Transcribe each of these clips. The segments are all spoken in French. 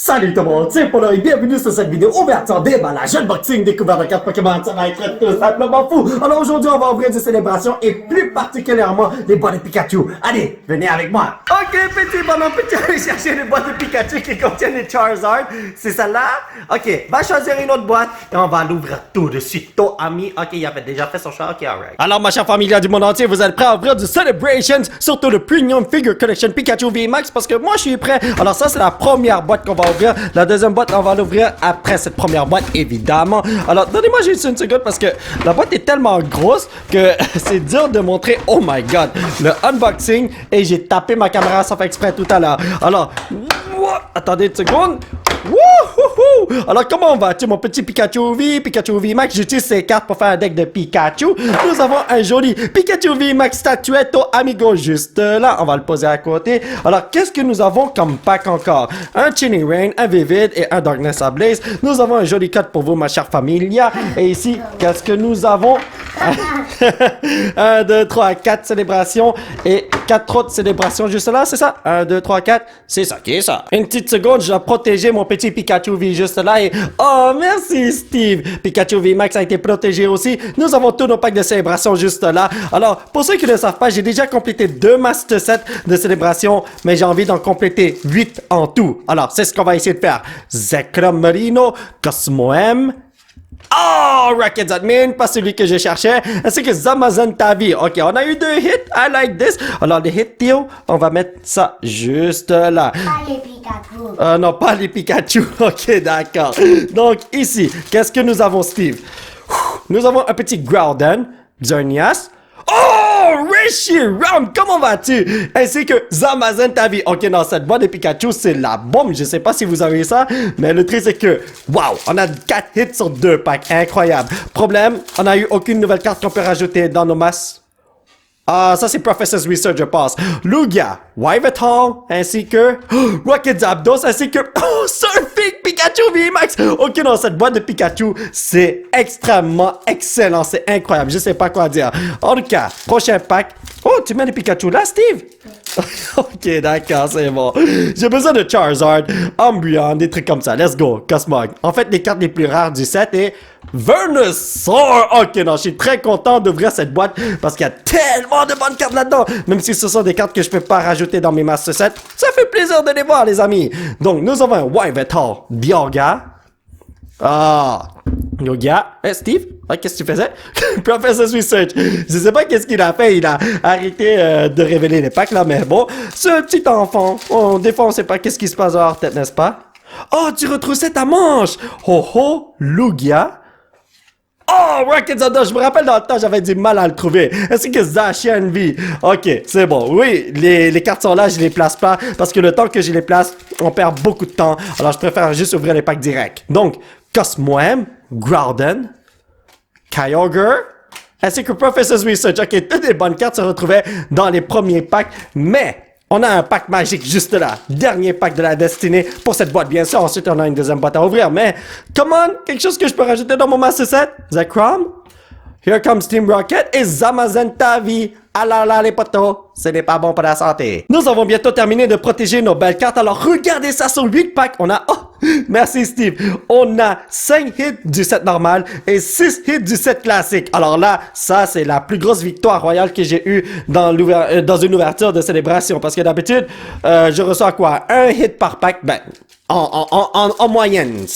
Salut tout le monde, c'est Polo et bienvenue sur cette vidéo ouverture déballage, unboxing, découverte de cartes Pokémon, ça va être tout simplement fou. Alors aujourd'hui on va ouvrir des célébrations et plus particulièrement les boîtes de Pikachu. Allez, venez avec moi. Ok petit bonhomme, peux-tu aller chercher les boîtes de Pikachu qui contiennent les Charizard? C'est celle-là? Ok, va choisir une autre boîte et on va l'ouvrir tout de suite. Ton ami, ok, il avait déjà fait son choix, ok, alright. Alors ma chère famille du monde entier, vous êtes prêts à ouvrir du Celebrations, surtout le Premium Figure Collection Pikachu VMAX parce que moi je suis prêt. Alors ça c'est la première boîte qu'on va ouvrir. La deuxième boîte, on va l'ouvrir après cette première boîte, évidemment. Alors, donnez-moi juste une seconde parce que la boîte est tellement grosse que c'est dur de montrer. Oh my god, le unboxing. Et j'ai tapé ma caméra sans faire exprès tout à l'heure. Alors, attendez une seconde. Wouhouhou! Alors comment vas-tu mon petit Pikachu V, Pikachu V Max? J'utilise ces cartes pour faire un deck de Pikachu. Nous avons un joli Pikachu V Max statuetto amigo juste là. On va le poser à côté. Alors qu'est-ce que nous avons comme pack encore? Un Chilling Rain, un Vivid et un Darkness Ablaze. Nous avons un joli code pour vous ma chère familia. Et ici, qu'est-ce que nous avons? 1, 2, 3, 4 célébrations et 4 autres célébrations juste là, c'est ça? 1, 2, 3, 4, c'est ça qui est ça. Une petite seconde, je dois protéger mon petit Pikachu V juste là et... Oh, merci Steve! Pikachu V Max a été protégé aussi. Nous avons tous nos packs de célébration juste là. Alors, pour ceux qui ne le savent pas, j'ai déjà complété 2 Master Sets de célébration, mais j'ai envie d'en compléter 8 en tout. Alors, c'est ce qu'on va essayer de faire. Zekrom Marino, Cosmo M... Oh, Rockets Admin, pas celui que je cherchais, ainsi que Zamazan Tavi. Ok, on a eu 2 hits, I like this. Alors, les hits, Théo, on va mettre ça juste là. Pas les Pikachu. Non, pas les Pikachu. Ok, d'accord. Donc, ici, qu'est-ce que nous avons, Steve? Nous avons un petit Groudon, Xerneas. Oh, Rishi Ram, comment vas-tu? Ainsi que Zamazan Tavi. Ok, dans cette boîte de Pikachu, c'est la bombe. Je sais pas si vous avez ça, mais le truc c'est que, wow, on a 4 hits sur 2 packs. Incroyable. Problème, on a eu aucune nouvelle carte qu'on peut rajouter dans nos masses. Ah, ça c'est Professor's Research, je pense. Lugia, Yveltal, ainsi que Rocket Zapdos, ainsi que Surfing Pikachu VMAX. Ok, dans cette boîte de Pikachu, c'est extrêmement excellent, c'est incroyable, je sais pas quoi dire. En tout cas, prochain pack. Oh, tu mets des Pikachu là, Steve? Ok, d'accord, c'est bon. J'ai besoin de Charizard, Umbreon, des trucs comme ça. Let's go, Cosmog. En fait, les cartes les plus rares du set est Venusaur. Ok, non, je suis très content d'ouvrir cette boîte parce qu'il y a tellement de bonnes cartes là-dedans. Même si ce sont des cartes que je peux pas rajouter dans mes Master Sets, ça fait plaisir de les voir, les amis. Donc, nous avons un Yveltal, Dialga. Ah, Yoga. Steve, qu'est-ce que tu faisais? Professor's Research. Je sais pas qu'est-ce qu'il a fait. Il a arrêté de révéler les packs là, mais bon. Ce petit enfant. Des fois, on sait pas qu'est-ce qui se passe dans leur tête, n'est-ce pas? Oh, tu retroussais ta manche. Oh oh, Lugia. Oh, Rocket Zapdos, je me rappelle dans le temps, j'avais du mal à le trouver. Est-ce que Zacian V? Ok, c'est bon. Oui, les cartes sont là, je les place pas. Parce que le temps que je les place, on perd beaucoup de temps. Alors, je préfère juste ouvrir les packs directs. Donc, Cosmo M, Groudon, Kyogre, ainsi que Professor's Research. Ok, toutes les bonnes cartes se retrouvaient dans les premiers packs, mais on a un pack magique juste là. Dernier pack de la destinée pour cette boîte, bien sûr. Ensuite, on a une deuxième boîte à ouvrir, mais come on, quelque chose que je peux rajouter dans mon Master Set? Zekrom, Here Comes Team Rocket et Zamazan Tavi. Ah là là les potos, ce n'est pas bon pour la santé. Nous avons bientôt terminé de protéger nos belles cartes, alors regardez ça sur 8 packs. On a, oh, merci Steve, on a 5 hits du set normal et 6 hits du set classique. Alors là, ça c'est la plus grosse victoire royale que j'ai eue dans une ouverture de célébration. Parce que d'habitude, je reçois quoi? Un hit par pack, ben... En moyenne,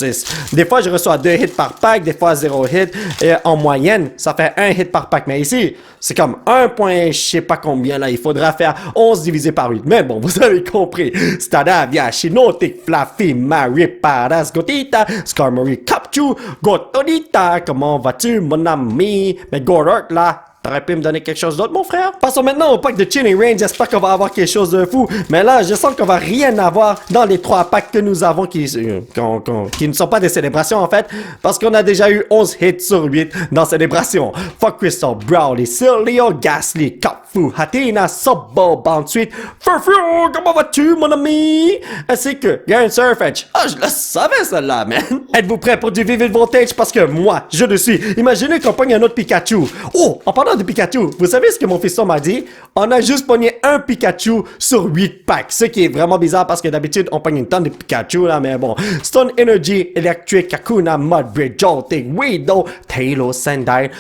des fois je reçois 2 hits par pack, des fois 0 hit, et en moyenne, ça fait 1 hit par pack. Mais ici, c'est comme 1 point, je sais pas combien là, il faudra faire 11 divisé par 8. Mais bon, vous avez compris. Stadavia, Shinotic, Fluffy, Mary, Paras, Gotita, Skarmory, Capchu, Gotonita, comment vas-tu mon ami? Mais Gorort là, t'aurais pu me donner quelque chose d'autre, mon frère? Passons maintenant au pack de Chilling Rain. J'espère qu'on va avoir quelque chose de fou. Mais là, je sens qu'on va rien avoir dans les 3 packs que nous avons qui ne sont pas des célébrations, en fait. Parce qu'on a déjà eu 11 hits sur 8 dans célébration. Fuck Crystal, Brawly, Sirleo, Ghastly, Cup, Fu, Hatina, Sobo, ensuite, Furfu, comment vas-tu, mon ami? Ainsi que Garen Surfetch. Ah, je le savais, celle-là, man. Êtes-vous prêts pour du Vivid Voltage? Parce que moi, je le suis. Imaginez qu'on pogne un autre Pikachu. Oh, en parlant de Pikachu, vous savez ce que mon fiston m'a dit? On a juste pogné un Pikachu sur 8 packs. Ce qui est vraiment bizarre parce que d'habitude, on pogne une tonne de Pikachu, là, mais bon. Stone Energy, Electric, Kakuna, Mudbridge, Jolting, Weedle, Tailo, Sandine,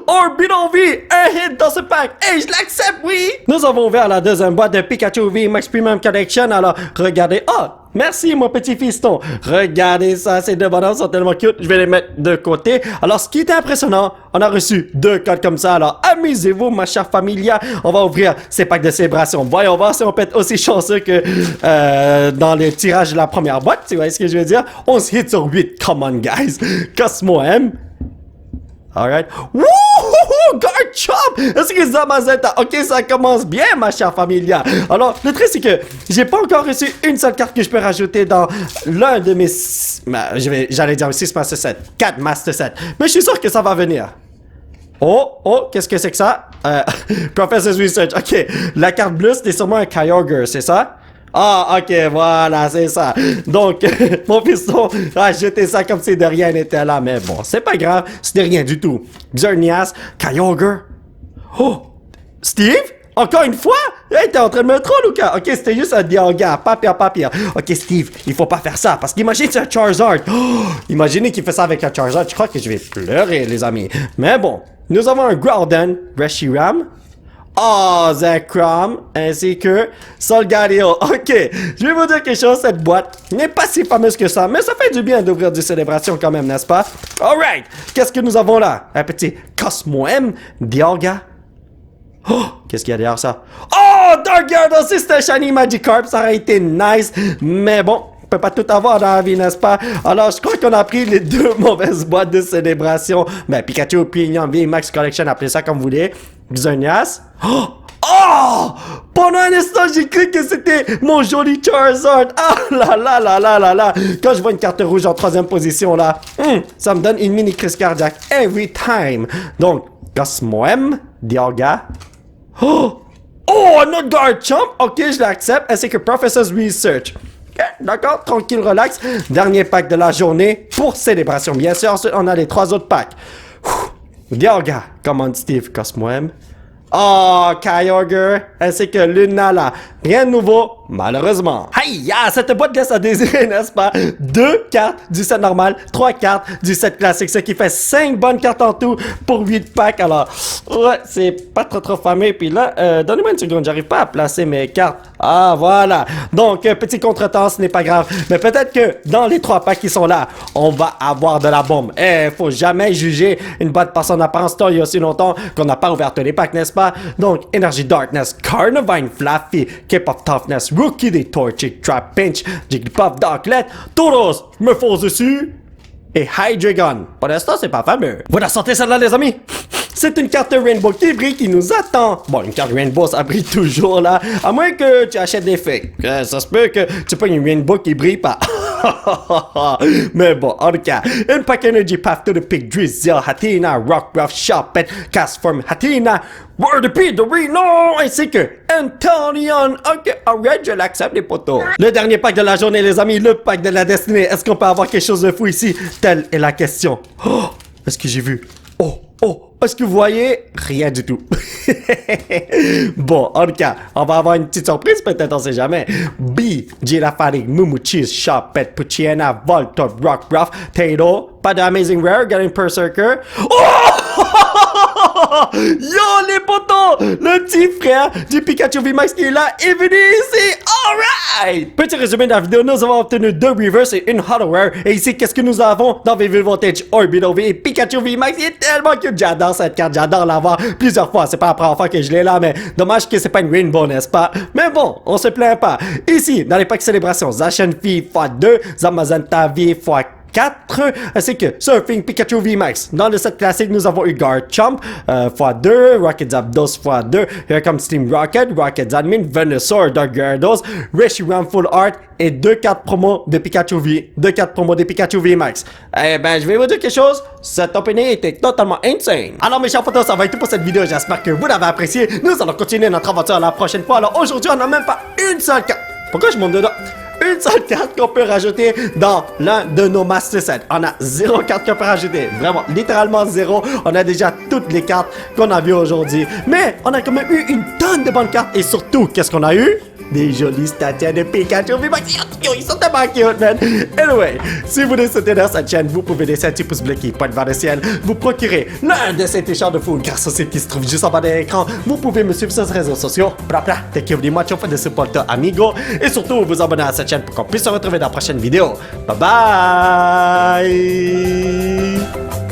Orbital V, un hit dans ce pack. Hey, je l'accepte, oui! Nous avons ouvert la deuxième boîte de Pikachu V Max Premium Collection, alors regardez. Oh, merci mon petit fiston. Regardez ça, ces deux bonhommes sont tellement cute. Je vais les mettre de côté. Alors, ce qui était impressionnant, on a reçu 2 codes comme ça. Alors, amusez-vous, ma chère familia. On va ouvrir ces packs de célébration. Voyons voir si on peut être aussi chanceux que dans le tirage de la première boîte. Tu vois ce que je veux dire? On se hit sur 8. Come on, guys. Cosmo M. Alright. Wouhouhou! Garchomp! Est-ce que Zamazenta? Ok, ça commence bien, ma chère familia. Alors, le truc, c'est que j'ai pas encore reçu une seule carte que je peux rajouter dans l'un de mes... J'allais dire 6 Master Set. 4 Master Set. Mais je suis sûr que ça va venir. Oh, qu'est-ce que c'est que ça? Professor's Research. Ok, la carte bleue, c'était sûrement un Kyogre, c'est ça? Ah, ok, voilà, c'est ça. Donc, mon piston a jeté ça comme si de rien n'était là. Mais bon, c'est pas grave, c'était rien du tout. Xerneas, Kyogre. Oh, Steve? Encore une fois? Hey, t'es en train de me troller, Lucas. Ok, c'était juste un Dialga, pas pire. Ok, Steve, il faut pas faire ça, parce qu'imagine c'est un Charizard. Oh, imaginez qu'il fait ça avec un Charizard, je crois que je vais pleurer, les amis. Mais bon, nous avons un Groudon, Reshiram. Oh, Zekrom, ainsi que Solgaleo. Ok, je vais vous dire quelque chose, cette boîte n'est pas si fameuse que ça, mais ça fait du bien d'ouvrir des célébrations quand même, n'est-ce pas? Alright, qu'est-ce que nous avons là? Un petit Cosmo M, Dialga. Oh, qu'est-ce qu'il y a derrière ça? Oh, Dark Gyarados, c'est un Shiny Magikarp, ça aurait été nice, mais bon, on peut pas tout avoir dans la vie, n'est-ce pas? Alors, je crois qu'on a pris les 2 mauvaises boîtes de célébration. Ben, Pikachu, Premium V Max Collection, appelez ça comme vous voulez. Xerneas. Oh! Pendant un instant, j'ai cru que c'était mon joli Charizard. Ah là. Quand je vois une carte rouge en 3e position, là, ça me donne une mini crise cardiaque every time. Donc, Cosmo M, Dialga. Oh, un autre Garchomp. Ok, je l'accepte. Ainsi que Professor's Research. Okay, d'accord, tranquille, relax. Dernier pack de la journée pour célébration. Bien sûr, ensuite, on a les 3 autres packs. Dialga, commande Steve, Cosmo M. Oh, Kyogre, ainsi que Lunala. Rien de nouveau, malheureusement. Aïe, cette boîte laisse à désirer, n'est-ce pas? 2 cartes du set normal, 3 cartes du set classique, ce qui fait 5 bonnes cartes en tout pour 8 packs. Alors, ouais, c'est pas trop fameux. Puis là, donnez-moi une seconde, j'arrive pas à placer mes cartes. Ah, voilà. Donc, petit contretemps, ce n'est pas grave. Mais peut-être que dans les 3 packs qui sont là, on va avoir de la bombe. Faut jamais juger une boîte par son apparence. Il y a aussi longtemps qu'on n'a pas ouvert tous les packs, n'est-ce pas? Donc, Energy Darkness, Carnivine Fluffy, Cape of Toughness, Rookie des Torchic, Trap Pinch, Jigglypuff, Darklet, Tauros, me fonce dessus, et Hydreigon. Pour l'instant, c'est pas fameux. Vous la sentez celle-là, les amis? C'est une carte Rainbow qui brille, qui nous attend. Bon, une carte Rainbow, ça brille toujours, là. À moins que tu achètes des fakes. Ça se peut que tu pognes une Rainbow qui brille pas. Mais bon, en tout cas, Impact Energy, Path to the Peak, Drizzle, Hatina, Rockruff, Sharpet, Castform, Hatina, Word P, The Reno, ainsi que Antonion. Ok, alright, je l'accepte, les potos. Le dernier pack de la journée, les amis, le pack de la destinée. Est-ce qu'on peut avoir quelque chose de fou ici? Telle est la question. Oh, est-ce que j'ai vu? Est-ce que vous voyez? Rien du tout. Bon, en tout cas, on va avoir une petite surprise, peut-être, on sait jamais. B, Girafarig, Mumuchis, Sharpet, Puchiena, Voltorb, Rockruff, Tato, pas de Amazing Rare, Getting Berserker. Oh! Yo, les potos! Le petit frère du Pikachu VMAX qui est là est venu ici! Alright! Petit résumé de la vidéo, nous avons obtenu 2 Reverse et une Hollow Rare. Et ici, qu'est-ce que nous avons dans Vivid Voltage Orbital V et Pikachu VMAX? Il est tellement cute! J'adore cette carte, j'adore l'avoir plusieurs fois. C'est pas la première fois que je l'ai là, mais dommage que c'est pas une Rainbow, n'est-ce pas? Mais bon, on se plaint pas. Ici, dans les packs célébrations, Zacian V x2, Zamazenta V x 4, ainsi que Surfing Pikachu VMAX. Dans le set classique, nous avons eu Garchomp x2, Rocket Zapdos x2, Here Comes Team Rocket, Rocket Admin, Venusaur, Dark Gyarados, Reshiram Full Art et 2 cartes promo de Pikachu V, 2 cartes promo de Pikachu VMAX. Eh ben, je vais vous dire quelque chose, cet opening était totalement insane. Alors mes chers photos, ça va être tout pour cette vidéo, j'espère que vous l'avez apprécié. Nous allons continuer notre aventure la prochaine fois. Alors aujourd'hui, on n'a même pas une seule carte. Pourquoi je monte dedans? Une seule carte qu'on peut rajouter dans l'un de nos Master Sets. On a 0 carte qu'on peut rajouter. Vraiment, littéralement 0. On a déjà toutes les cartes qu'on a vues aujourd'hui. Mais on a quand même eu une tonne de bonnes cartes. Et surtout, qu'est-ce qu'on a eu? Des jolis statues de Pikachu. Ils sont tellement cute, man. Anyway, si vous voulez soutenir cette chaîne, vous pouvez laisser un petit pouce bleu qui pointe vers le ciel. Vous procurer l'un de ces t-shirts de fou grâce au site qui se trouve juste en bas de l'écran. Vous pouvez me suivre sur les réseaux sociaux. Thank you very much for the support, amigo. Et surtout, vous abonner à cette chaîne pour qu'on puisse se retrouver dans la prochaine vidéo. Bye bye!